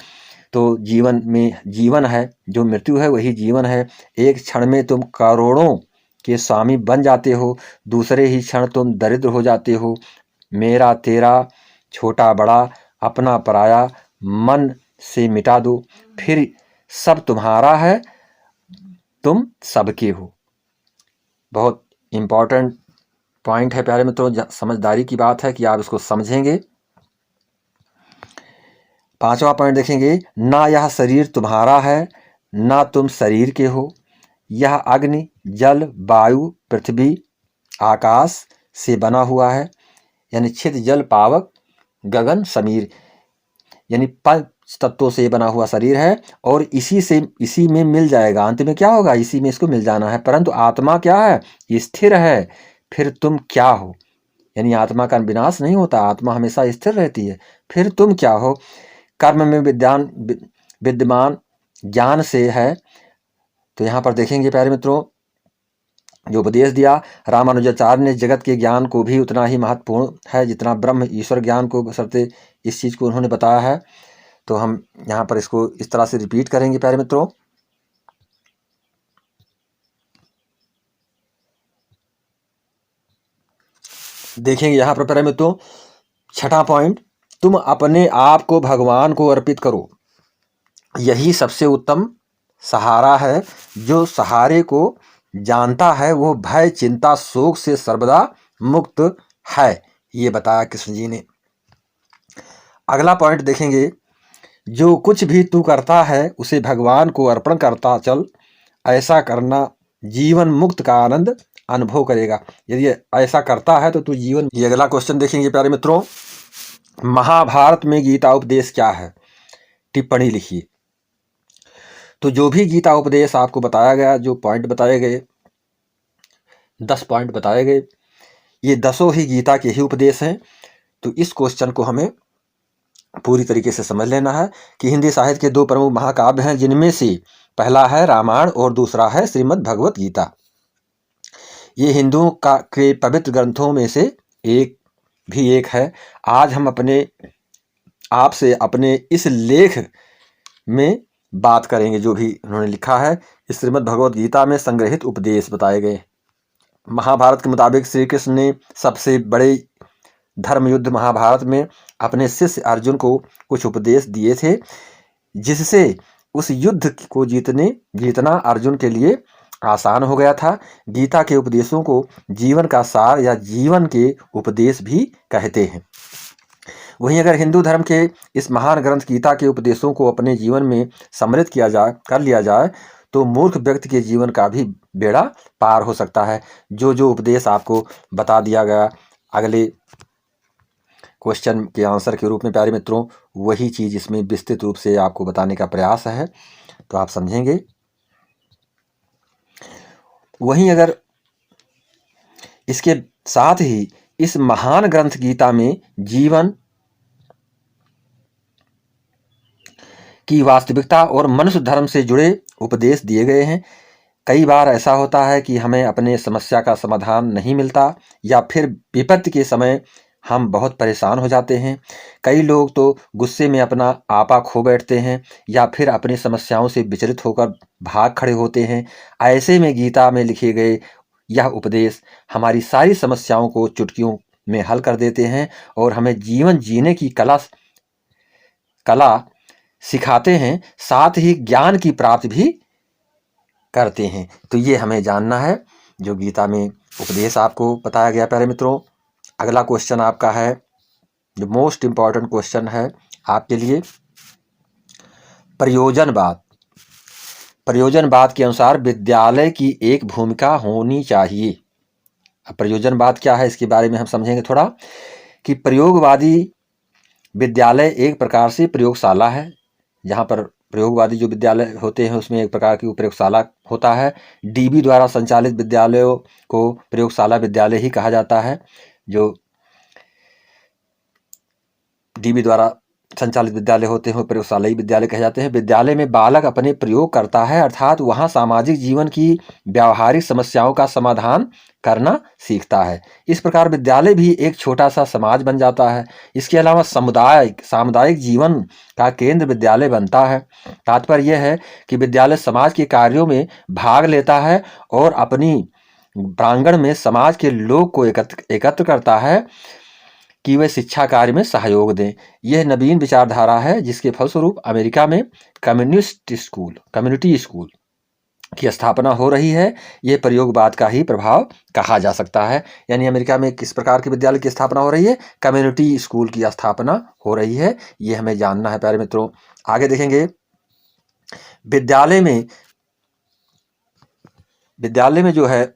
तो जीवन में जीवन है, जो मृत्यु है वही जीवन है। एक क्षण में तुम करोड़ों के स्वामी बन जाते हो, दूसरे ही क्षण तुम दरिद्र हो जाते हो। मेरा तेरा, छोटा बड़ा, अपना पराया मन से मिटा दो, फिर सब तुम्हारा है, तुम सबके हो। बहुत इम्पोर्टेंट पॉइंट है प्यारे मित्रों, समझदारी की बात है कि आप इसको समझेंगे। पांचवा पॉइंट देखेंगे, ना यह शरीर तुम्हारा है ना तुम शरीर के हो। यह अग्नि जल वायु पृथ्वी आकाश से बना हुआ है, यानी छिद जल पावक गगन समीर, यानी पंच तत्वों से बना हुआ शरीर है। और इसी में मिल जाएगा। अंत में क्या होगा? इसी में इसको मिल जाना है। परंतु आत्मा क्या है? स्थिर है। फिर तुम क्या हो? यानी आत्मा का विनाश नहीं होता, आत्मा हमेशा स्थिर रहती है। फिर तुम क्या हो? कर्म में विद्यमान ज्ञान से है। तो यहाँ पर देखेंगे प्यारे मित्रों, जो उपदेश दिया रामानुजाचार्य ने, जगत के ज्ञान को भी उतना ही महत्वपूर्ण है जितना ब्रह्म ईश्वर ज्ञान को, बशर्ते इस चीज़ को उन्होंने बताया है। तो हम यहाँ पर इसको इस तरह से रिपीट करेंगे प्यारे मित्रों। देखेंगे यहाँ पर प्यारे मित्रों, छठा पॉइंट, तुम अपने आप को भगवान को अर्पित करो। यही सबसे उत्तम सहारा है। जो सहारे को जानता है वो भय चिंता शोक से सर्वदा मुक्त है। ये बताया कृष्ण जी ने। अगला पॉइंट देखेंगे, जो कुछ भी तू करता है उसे भगवान को अर्पण करता चल। ऐसा करना जीवन मुक्त का आनंद अनुभव करेगा। यदि ऐसा करता है तो तू जीवन। ये अगला क्वेश्चन देखेंगे प्यारे मित्रों, महाभारत में गीता उपदेश क्या है? टिप्पणी लिखिए। तो जो भी गीता उपदेश आपको बताया गया, जो पॉइंट बताए गए, 10 पॉइंट बताए गए, ये 10 ही गीता के ही उपदेश हैं। तो इस क्वेश्चन को हमें पूरी तरीके से समझ लेना है कि हिंदी साहित्य के 2 प्रमुख महाकाव्य हैं, जिनमें से पहला है रामायण और दूसरा है श्रीमद् भगवत गीता। ये हिंदुओं के पवित्र ग्रंथों में से एक है। आज हम आपसे अपने इस लेख में बात करेंगे जो भी उन्होंने लिखा है। इस श्रीमद् भगवत गीता में संग्रहित उपदेश बताए गए। महाभारत के मुताबिक श्री कृष्ण ने सबसे बड़े धर्म युद्ध महाभारत में अपने शिष्य अर्जुन को कुछ उपदेश दिए थे, जिससे उस युद्ध को जीतना अर्जुन के लिए आसान हो गया था। गीता के उपदेशों को जीवन का सार या जीवन के उपदेश भी कहते हैं। वहीं अगर हिंदू धर्म के इस महान ग्रंथ गीता के उपदेशों को अपने जीवन में सम्मिलित कर लिया जाए तो मूर्ख व्यक्ति के जीवन का भी बेड़ा पार हो सकता है। जो उपदेश आपको बता दिया गया अगले क्वेश्चन के आंसर के रूप में प्यारे मित्रों, वही चीज़ इसमें विस्तृत रूप से आपको बताने का प्रयास है, तो आप समझेंगे। वहीं अगर इसके साथ ही इस महान ग्रंथ गीता में जीवन की वास्तविकता और मनुष्य धर्म से जुड़े उपदेश दिए गए हैं। कई बार ऐसा होता है कि हमें अपने समस्या का समाधान नहीं मिलता या फिर विपत्ति के समय हम बहुत परेशान हो जाते हैं। कई लोग तो गुस्से में अपना आपा खो बैठते हैं या फिर अपनी समस्याओं से विचलित होकर भाग खड़े होते हैं। ऐसे में गीता में लिखे गए यह उपदेश हमारी सारी समस्याओं को चुटकियों में हल कर देते हैं और हमें जीवन जीने की कला सिखाते हैं, साथ ही ज्ञान की प्राप्ति भी करते हैं। तो ये हमें जानना है जो गीता में उपदेश आपको बताया गया। प्यारे मित्रों, अगला क्वेश्चन आपका है, जो मोस्ट इम्पॉर्टेंट क्वेश्चन है आपके लिए, प्रयोजनवाद। प्रयोजनवाद के अनुसार विद्यालय की एक भूमिका होनी चाहिए। अब प्रयोजनवाद क्या है इसके बारे में हम समझेंगे थोड़ा, कि प्रयोगवादी विद्यालय एक प्रकार से प्रयोगशाला है। जहाँ पर प्रयोगवादी जो विद्यालय होते हैं उसमें एक प्रकार की प्रयोगशाला होता है। डीबी द्वारा संचालित विद्यालयों को प्रयोगशाला विद्यालय ही कहा जाता है। जो डीबी द्वारा संचालित विद्यालय होते हैं प्रयोगशाला विद्यालय कहे जाते हैं। विद्यालय में बालक अपने प्रयोग करता है, अर्थात वहाँ सामाजिक जीवन की व्यावहारिक समस्याओं का समाधान करना सीखता है। इस प्रकार विद्यालय भी एक छोटा सा समाज बन जाता है। इसके अलावा सामुदायिक जीवन का केंद्र विद्यालय बनता है। तात्पर्य यह है कि विद्यालय समाज के कार्यों में भाग लेता है और अपनी प्रांगण में समाज के लोग को एकत्र करता है कि वे शिक्षा कार्य में सहयोग दें। यह नवीन विचारधारा है जिसके फलस्वरूप अमेरिका में कम्युनिटी स्कूल की स्थापना हो रही है। यह प्रयोगवाद का ही प्रभाव कहा जा सकता है। यानी अमेरिका में किस प्रकार के विद्यालय की स्थापना हो रही है? कम्युनिटी स्कूल की स्थापना हो रही है। ये हमें जानना है प्यारे मित्रों। आगे देखेंगे, विद्यालय में जो है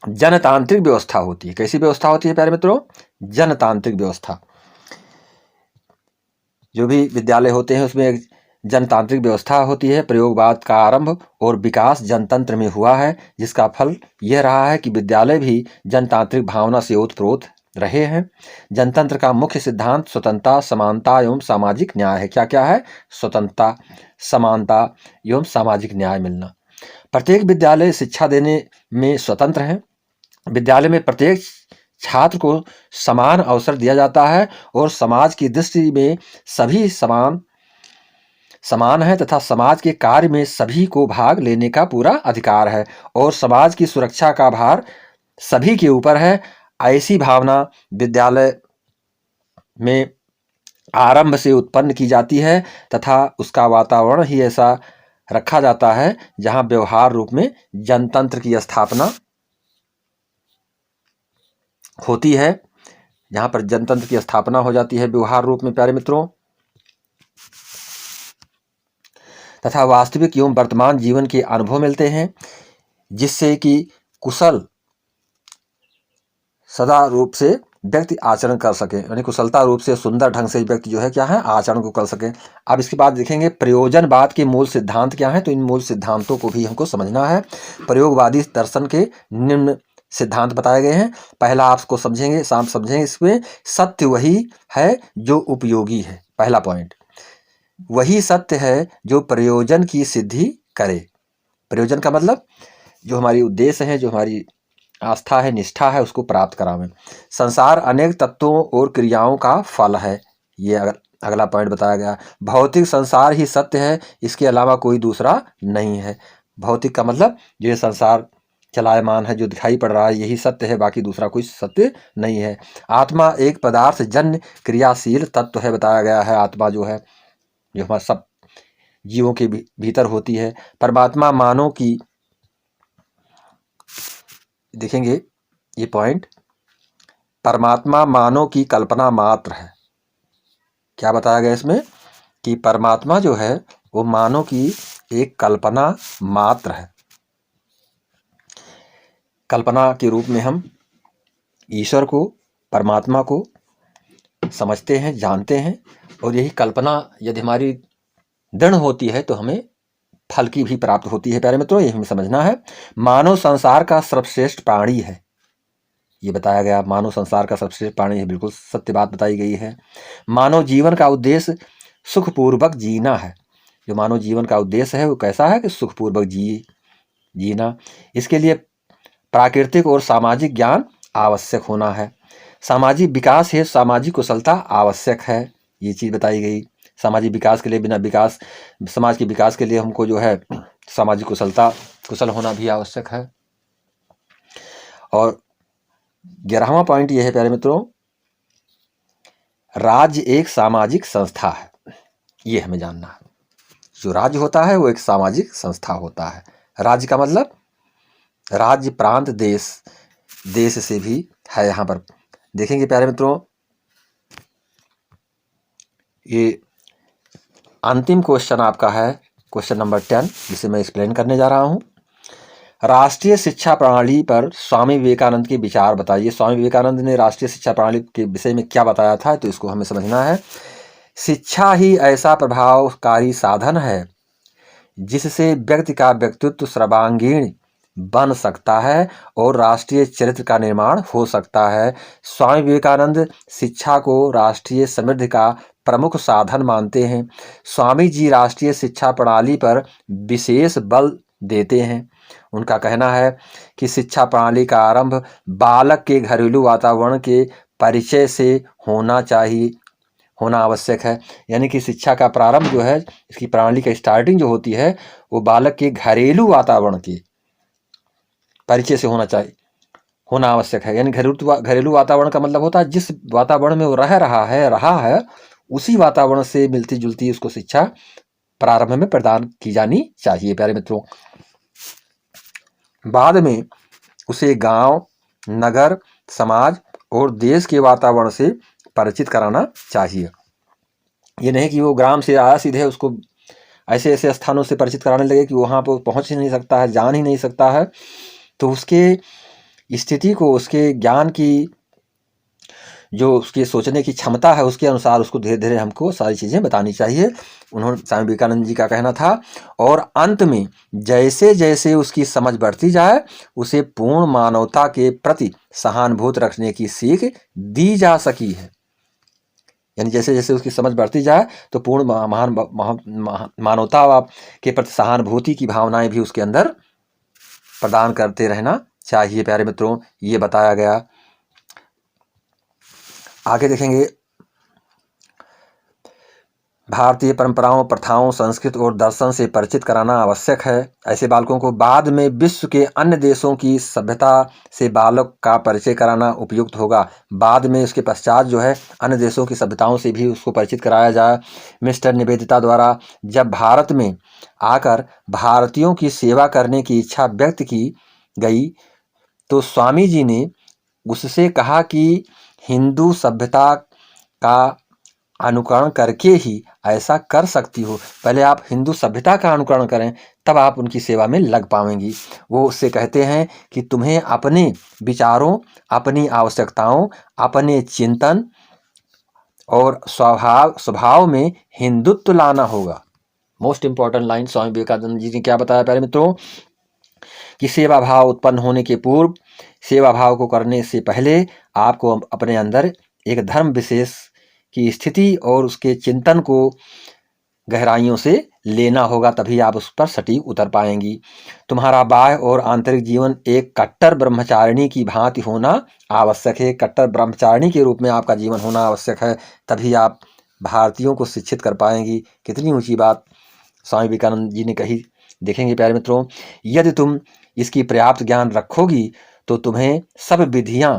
जनतांत्रिक व्यवस्था होती है। कैसी व्यवस्था होती है प्यारे मित्रों? जनतांत्रिक व्यवस्था। जो भी विद्यालय होते हैं उसमें एक जनतांत्रिक व्यवस्था होती है। प्रयोगवाद का आरंभ और विकास जनतंत्र में हुआ है, जिसका फल यह रहा है कि विद्यालय भी जनतांत्रिक भावना से ओतप्रोत रहे हैं। जनतंत्र का मुख्य सिद्धांत स्वतंत्रता, समानता एवं सामाजिक न्याय है। क्या क्या है? स्वतंत्रता, समानता एवं सामाजिक न्याय मिलना। प्रत्येक विद्यालय शिक्षा देने में स्वतंत्र है। विद्यालय में प्रत्येक छात्र को समान अवसर दिया जाता है और समाज की दृष्टि में सभी समान है तथा समाज के कार्य में सभी को भाग लेने का पूरा अधिकार है और समाज की सुरक्षा का भार सभी के ऊपर है। ऐसी भावना विद्यालय में आरंभ से उत्पन्न की जाती है तथा उसका वातावरण ही ऐसा रखा जाता है जहां व्यवहार रूप में जनतंत्र की स्थापना होती है। जहां पर जनतंत्र की स्थापना हो जाती है व्यवहार रूप में प्यारे मित्रों, तथा वास्तविक एवं वर्तमान जीवन के अनुभव मिलते हैं, जिससे कि कुशल सदा रूप से व्यक्ति आचरण कर सके, यानी कुशलता रूप से सुंदर ढंग से व्यक्ति जो है क्या है आचरण को कर सके। अब इसके बाद देखेंगे प्रयोजनवाद के मूल सिद्धांत क्या है। तो इन मूल सिद्धांतों को भी हमको समझना है। प्रयोगवादी दर्शन के निम्न सिद्धांत बताए गए हैं। पहला आपको समझेंगे इसमें, सत्य वही है जो उपयोगी है। पहला पॉइंट, वही सत्य है जो प्रयोजन की सिद्धि करे। प्रयोजन का मतलब जो हमारी उद्देश्य है, जो हमारी आस्था है, निष्ठा है, उसको प्राप्त करावें। संसार अनेक तत्वों और क्रियाओं का फल है। ये अगला पॉइंट बताया गया। भौतिक संसार ही सत्य है, इसके अलावा कोई दूसरा नहीं है। भौतिक का मतलब जो ये संसार चलायमान है, जो दिखाई पड़ रहा है, यही सत्य है, बाकी दूसरा कोई सत्य नहीं है। आत्मा एक पदार्थ जन्य क्रियाशील तत्व है, बताया गया है। आत्मा जो है, जो हमारे सब जीवों के भीतर होती है। परमात्मा मानव की, देखेंगे ये पॉइंट, परमात्मा मानव की कल्पना मात्र है। क्या बताया गया इसमें? कि परमात्मा जो है वो मानव की एक कल्पना मात्र है। कल्पना के रूप में हम ईश्वर को, परमात्मा को समझते हैं, जानते हैं, और यही कल्पना यदि हमारी दृढ़ होती है तो हमें फल की भी प्राप्त होती है। प्यारे मित्रों, ये हमें समझना है। मानव संसार का सर्वश्रेष्ठ प्राणी है, ये बताया गया। मानव संसार का सर्वश्रेष्ठ प्राणी है, बिल्कुल सत्य बात बताई गई है। मानव जीवन का उद्देश्य सुखपूर्वक जीना है। जो मानव जीवन का उद्देश्य है वो कैसा है कि सुखपूर्वक जीना। इसके लिए प्राकृतिक और सामाजिक ज्ञान आवश्यक होना है। सामाजिक विकास है, सामाजिक कुशलता आवश्यक है, ये चीज़ बताई गई। सामाजिक विकास के लिए, बिना विकास समाज के विकास के लिए हमको जो है सामाजिक कुशल होना भी आवश्यक है। और 11वां पॉइंट ये है प्यारे मित्रों, राज्य एक सामाजिक संस्था है, ये हमें जानना है। जो राज्य होता है वो एक सामाजिक संस्था होता है। राज्य का मतलब राज्य, प्रांत, देश से भी है। यहाँ पर देखेंगे प्यारे मित्रों, ये अंतिम क्वेश्चन आपका है, क्वेश्चन नंबर 10, जिसे मैं एक्सप्लेन करने जा रहा हूँ। राष्ट्रीय शिक्षा प्रणाली पर स्वामी विवेकानंद के विचार बताइए। स्वामी विवेकानंद ने राष्ट्रीय शिक्षा प्रणाली के विषय में क्या बताया था, तो इसको हमें समझना है। शिक्षा ही ऐसा प्रभावकारी साधन है जिससे व्यक्ति का व्यक्तित्व सर्वांगीण बन सकता है और राष्ट्रीय चरित्र का निर्माण हो सकता है। स्वामी विवेकानंद शिक्षा को राष्ट्रीय समृद्धि का प्रमुख साधन मानते हैं। स्वामी जी राष्ट्रीय शिक्षा प्रणाली पर विशेष बल देते हैं। उनका कहना है कि शिक्षा प्रणाली का आरंभ बालक के घरेलू वातावरण के परिचय से होना आवश्यक है। यानी कि शिक्षा का प्रारंभ जो है, इसकी प्रणाली का स्टार्टिंग जो होती है, वो बालक के घरेलू वातावरण के परिचय से होना आवश्यक है। यानी घरेलू वातावरण का मतलब होता है जिस वातावरण में वो रहा है उसी वातावरण से मिलती जुलती उसको शिक्षा प्रारंभ में प्रदान की जानी चाहिए। प्यारे मित्रों, बाद में उसे गांव, नगर, समाज और देश के वातावरण से परिचित कराना चाहिए। ये नहीं कि वो ग्राम से आया सीधे उसको ऐसे ऐसे स्थानों से परिचित कराने लगे कि वहाँ पर पहुँच ही नहीं सकता है, जान ही नहीं सकता है। तो उसके स्थिति को, उसके ज्ञान की, जो उसके सोचने की क्षमता है, उसके अनुसार उसको धीरे धीरे हमको सारी चीज़ें बतानी चाहिए। उन्होंने, स्वामी विवेकानंद जी का कहना था। और अंत में जैसे जैसे उसकी समझ बढ़ती जाए उसे पूर्ण मानवता के प्रति सहानुभूत रखने की सीख दी जा सकी है। यानी जैसे जैसे उसकी समझ बढ़ती जाए तो पूर्ण मानवता के प्रति सहानुभूति की भावनाएं भी उसके अंदर प्रदान करते रहना चाहिए। प्यारे मित्रों, ये बताया गया। आगे देखेंगे, भारतीय परंपराओं, प्रथाओं, संस्कृत और दर्शन से परिचित कराना आवश्यक है। ऐसे बालकों को बाद में विश्व के अन्य देशों की सभ्यता से बालक का परिचय कराना उपयुक्त होगा। बाद में उसके पश्चात जो है अन्य देशों की सभ्यताओं से भी उसको परिचित कराया जाए। मिस्टर निवेदिता द्वारा जब भारत में आकर भारतीयों की सेवा करने की इच्छा व्यक्त की गई तो स्वामी जी ने उससे कहा कि हिंदू सभ्यता का अनुकरण करके ही ऐसा कर सकती हो। पहले आप हिंदू सभ्यता का अनुकरण करें, तब आप उनकी सेवा में लग पाएंगी। वो उससे कहते हैं कि तुम्हें अपने विचारों, अपनी आवश्यकताओं, अपने चिंतन और स्वभाव में हिंदुत्व लाना होगा। Most important line Swami Vivekananda ji ने क्या बताया प्यारे मित्रों, कि सेवा भाव उत्पन्न होने के पूर्व, सेवा भाव को करने से पहले आपको अपने अंदर एक धर्म विशेष की स्थिति और उसके चिंतन को गहराइयों से लेना होगा, तभी आप उस पर सटीक उतर पाएंगी। तुम्हारा बाह्य और आंतरिक जीवन एक कट्टर ब्रह्मचारिणी की भांति होना आवश्यक है। कट्टर ब्रह्मचारिणी के रूप में आपका जीवन होना आवश्यक है, तभी आप भारतीयों को शिक्षित कर पाएंगी। कितनी ऊंची बात स्वामी विवेकानंद जी ने कही। देखेंगे प्यारे मित्रों, यदि तुम इसकी पर्याप्त ज्ञान रखोगी तो तुम्हें सब विधियां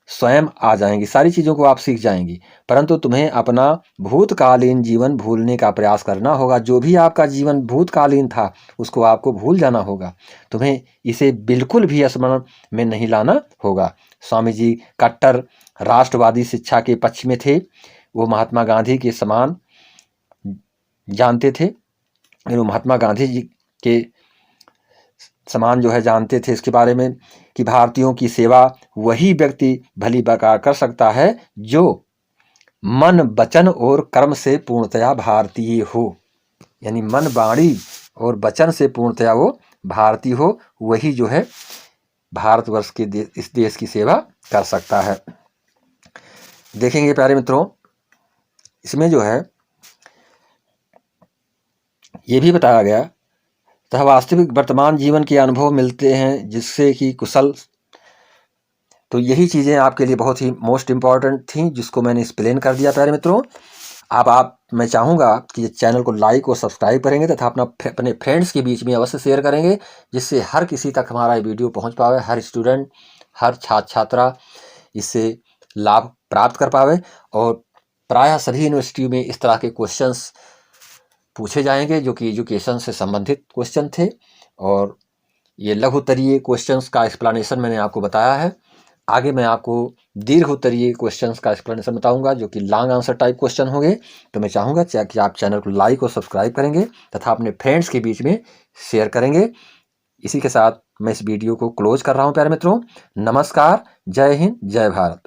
स्वयं आ जाएंगी, सारी चीज़ों को आप सीख जाएंगी। परंतु तुम्हें अपना भूतकालीन जीवन भूलने का प्रयास करना होगा। जो भी आपका जीवन भूतकालीन था उसको आपको भूल जाना होगा। तुम्हें इसे बिल्कुल भी स्मरण में नहीं लाना होगा। स्वामी जी कट्टर राष्ट्रवादी शिक्षा के पक्ष में थे। वो महात्मा गांधी के समान जानते थे, वो महात्मा गांधी जी के समान जो है जानते थे इसके बारे में कि भारतीयों की सेवा वही व्यक्ति भली बका कर सकता है जो मन, वचन और कर्म से पूर्णतया भारतीय हो। यानी मन, वाणी और वचन से पूर्णतया वो भारतीय हो, वही जो है भारतवर्ष के इस देश की सेवा कर सकता है। देखेंगे प्यारे मित्रों, इसमें जो है ये भी बताया गया, तथा वास्तविक वर्तमान जीवन के अनुभव मिलते हैं जिससे कि कुशल। तो यही चीज़ें आपके लिए बहुत ही मोस्ट इम्पॉर्टेंट थी, जिसको मैंने एक्सप्लेन कर दिया प्यारे मित्रों। आप मैं चाहूँगा कि ये चैनल को लाइक और सब्सक्राइब करेंगे तथा अपने फ्रेंड्स के बीच में अवश्य शेयर करेंगे, जिससे हर किसी तक हमारा ये वीडियो पहुँच पावे, हर स्टूडेंट, हर छात्र छात्रा इससे लाभ प्राप्त कर पावे। और प्रायः सभी यूनिवर्सिटी में इस तरह के क्वेश्चंस पूछे जाएंगे जो कि एजुकेशन से संबंधित क्वेश्चन थे, और ये लघु उत्तरीय क्वेश्चंस का एक्सप्लेनेशन मैंने आपको बताया है। आगे मैं आपको दीर्घ उत्तरीय क्वेश्चंस का एक्सप्लेनेशन बताऊंगा, जो कि लॉन्ग आंसर टाइप क्वेश्चन होंगे। तो मैं चाहूँगा कि आप चैनल को लाइक और सब्सक्राइब करेंगे तथा अपने फ्रेंड्स के बीच में शेयर करेंगे। इसी के साथ मैं इस वीडियो को क्लोज कर रहा हूँ प्यारे मित्रों। नमस्कार, जय हिंद, जय भारत।